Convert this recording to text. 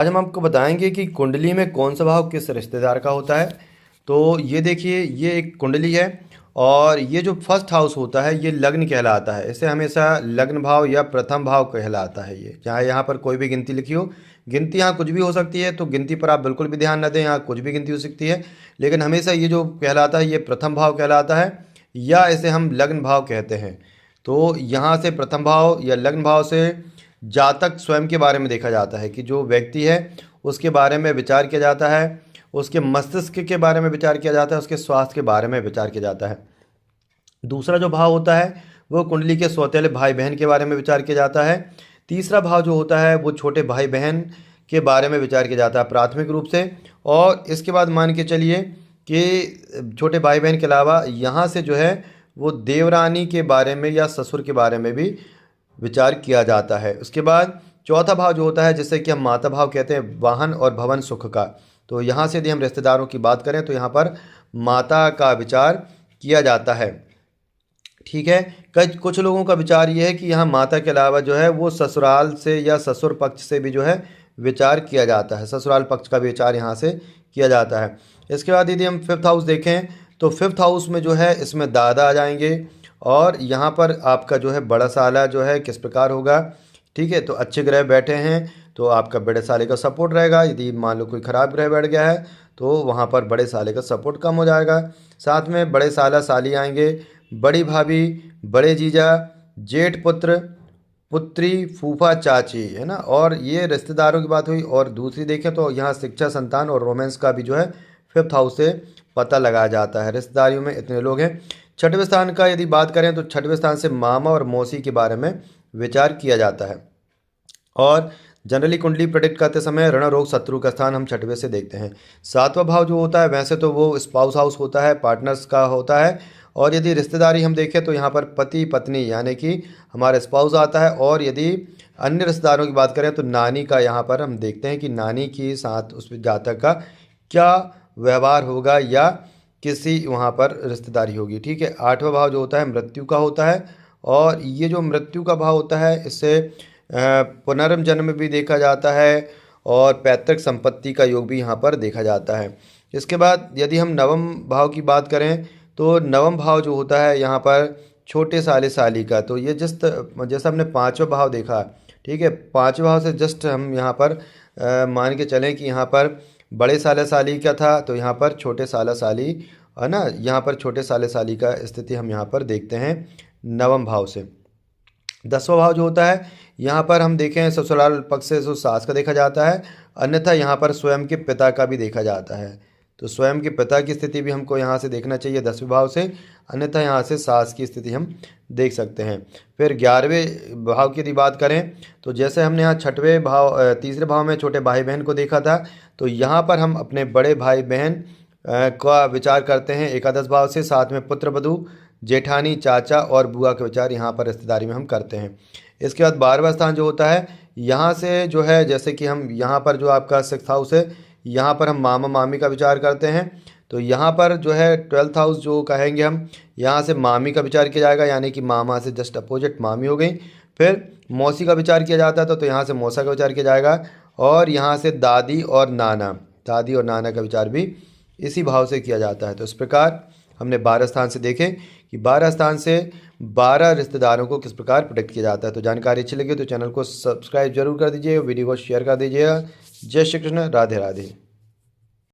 आज हम आपको बताएंगे कि कुंडली में कौन सा भाव किस रिश्तेदार का होता है। तो ये देखिए, ये एक कुंडली है और ये जो फर्स्ट हाउस होता है ये लग्न कहलाता है। इसे हमेशा लग्न भाव या प्रथम भाव कहलाता है। ये चाहे यहाँ पर कोई भी गिनती लिखी हो, गिनती यहाँ कुछ भी हो सकती है, तो गिनती पर आप बिल्कुल भी ध्यान न दें, यहाँ कुछ भी गिनती हो सकती है। लेकिन हमेशा ये जो कहलाता है ये प्रथम भाव कहलाता है, या इसे हम लग्न भाव कहते हैं। तो यहाँ से प्रथम भाव या लग्न भाव से जातक स्वयं के बारे में देखा जाता है कि जो व्यक्ति है उसके बारे में विचार किया जाता है, उसके मस्तिष्क के बारे में विचार किया जाता है, उसके स्वास्थ्य के बारे में विचार किया जाता है। दूसरा जो भाव होता है वो कुंडली के सौतेले भाई बहन के बारे में विचार किया जाता है। तीसरा भाव जो होता है वो छोटे भाई बहन के बारे में विचार किया जाता है प्राथमिक रूप से। और इसके बाद मान के चलिए कि छोटे भाई बहन के अलावा यहाँ से जो है वो देवरानी के बारे में या ससुर के बारे में भी विचार किया जाता है। उसके बाद चौथा भाव जो होता है जिसे कि हम माता भाव कहते हैं, वाहन और भवन सुख का। तो यहाँ से यदि हम रिश्तेदारों की बात करें तो यहाँ पर माता का विचार किया जाता है। ठीक है। कुछ लोगों का विचार ये है कि यहाँ माता के अलावा जो है वो ससुराल से या ससुर पक्ष से भी जो है विचार किया जाता है, ससुराल पक्ष का भी विचार यहाँ से किया जाता है। इसके बाद यदि हम फिफ्थ हाउस देखें तो फिफ्थ हाउस में जो है इसमें दादा आ जाएंगे और यहाँ पर आपका जो है बड़ा साला जो है किस प्रकार होगा। ठीक है, तो अच्छे ग्रह बैठे हैं तो आपका बड़े साले का सपोर्ट रहेगा। यदि मान लो कोई ख़राब ग्रह बैठ गया है तो वहाँ पर बड़े साले का सपोर्ट कम हो जाएगा। साथ में बड़े साला साली आएंगे, बड़ी भाभी, बड़े जीजा, जेठ पुत्र, पुत्री, फूफा, चाची, है ना। और ये रिश्तेदारों की बात हुई। और दूसरी देखें तो यहाँ शिक्षा, संतान और रोमांस का भी जो है फिफ्थ हाउस से पता लगाया जाता है। रिश्तेदारियों में इतने लोग हैं। छठवें स्थान का यदि बात करें तो छठवें स्थान से मामा और मौसी के बारे में विचार किया जाता है। और जनरली कुंडली प्रेडिक्ट करते समय ऋण रोग शत्रु का स्थान हम छठवें से देखते हैं। सातवां भाव जो होता है वैसे तो वो स्पाउस हाउस होता है, पार्टनर्स का होता है। और यदि रिश्तेदारी हम देखें तो यहाँ पर पति पत्नी यानी कि हमारे स्पाउस आता है। और यदि अन्य रिश्तेदारों की बात करें तो नानी का यहाँ पर हम देखते हैं कि नानी के साथ उस जातक का क्या व्यवहार होगा या किसी वहाँ पर रिश्तेदारी होगी। ठीक है। आठवां भाव जो होता है मृत्यु का होता है। और ये जो मृत्यु का भाव होता है इससे पुनर्जन्म भी देखा जाता है और पैतृक संपत्ति का योग भी यहाँ पर देखा जाता है। इसके बाद यदि हम नवम भाव की बात करें तो नवम भाव जो होता है यहाँ पर छोटे साले साली का। तो ये जैसा हमने पाँचवा भाव देखा, ठीक है, पाँचवें भाव से जस्ट हम यहाँ पर मान के चलें कि यहाँ पर बड़े साले साली का था तो यहाँ पर छोटे साला साली, है ना, यहाँ पर छोटे साले साली का स्थिति हम यहाँ पर देखते हैं नवम भाव से। दसवां भाव जो होता है यहाँ पर हम देखें ससुराल पक्ष से जो सास का देखा जाता है, अन्यथा यहाँ पर स्वयं के पिता का भी देखा जाता है। तो स्वयं के पिता की स्थिति भी हमको यहाँ से देखना चाहिए 10वें भाव से, अन्यथा यहाँ से सास की स्थिति हम देख सकते हैं। फिर 11वें भाव की यदि बात करें तो जैसे हमने यहाँ छठवें भाव तीसरे भाव में छोटे भाई बहन को देखा था, तो यहाँ पर हम अपने बड़े भाई बहन का विचार करते हैं एकादश भाव से। साथ में पुत्र वधू, जेठानी, चाचा और बुआ के विचार यहाँ पर रिश्तेदारी में हम करते हैं। इसके बाद 12वां स्थान जो होता है यहाँ से जो है, जैसे कि हम यहाँ पर जो आपका सिक्स्थ हाउस है यहाँ पर हम मामा मामी का विचार करते हैं। तो यहाँ पर जो है 12th हाउस जो कहेंगे हम, यहाँ से मामी का विचार किया जाएगा, यानी कि मामा से जस्ट अपोजिट मामी हो गई। फिर मौसी का विचार किया जाता है तो यहाँ से मौसा का विचार किया जाएगा। और यहाँ से दादी और नाना का विचार भी इसी भाव से किया जाता है। तो इस प्रकार हमने 12 स्थान से देखे कि 12 स्थान से 12 रिश्तेदारों को किस प्रकार प्रोटेक्ट किया जाता है। तो जानकारी अच्छी लगी तो चैनल को सब्सक्राइब जरूर कर दीजिए, वीडियो को शेयर कर दीजिएगा। जय श्री कृष्ण, राधे राधे।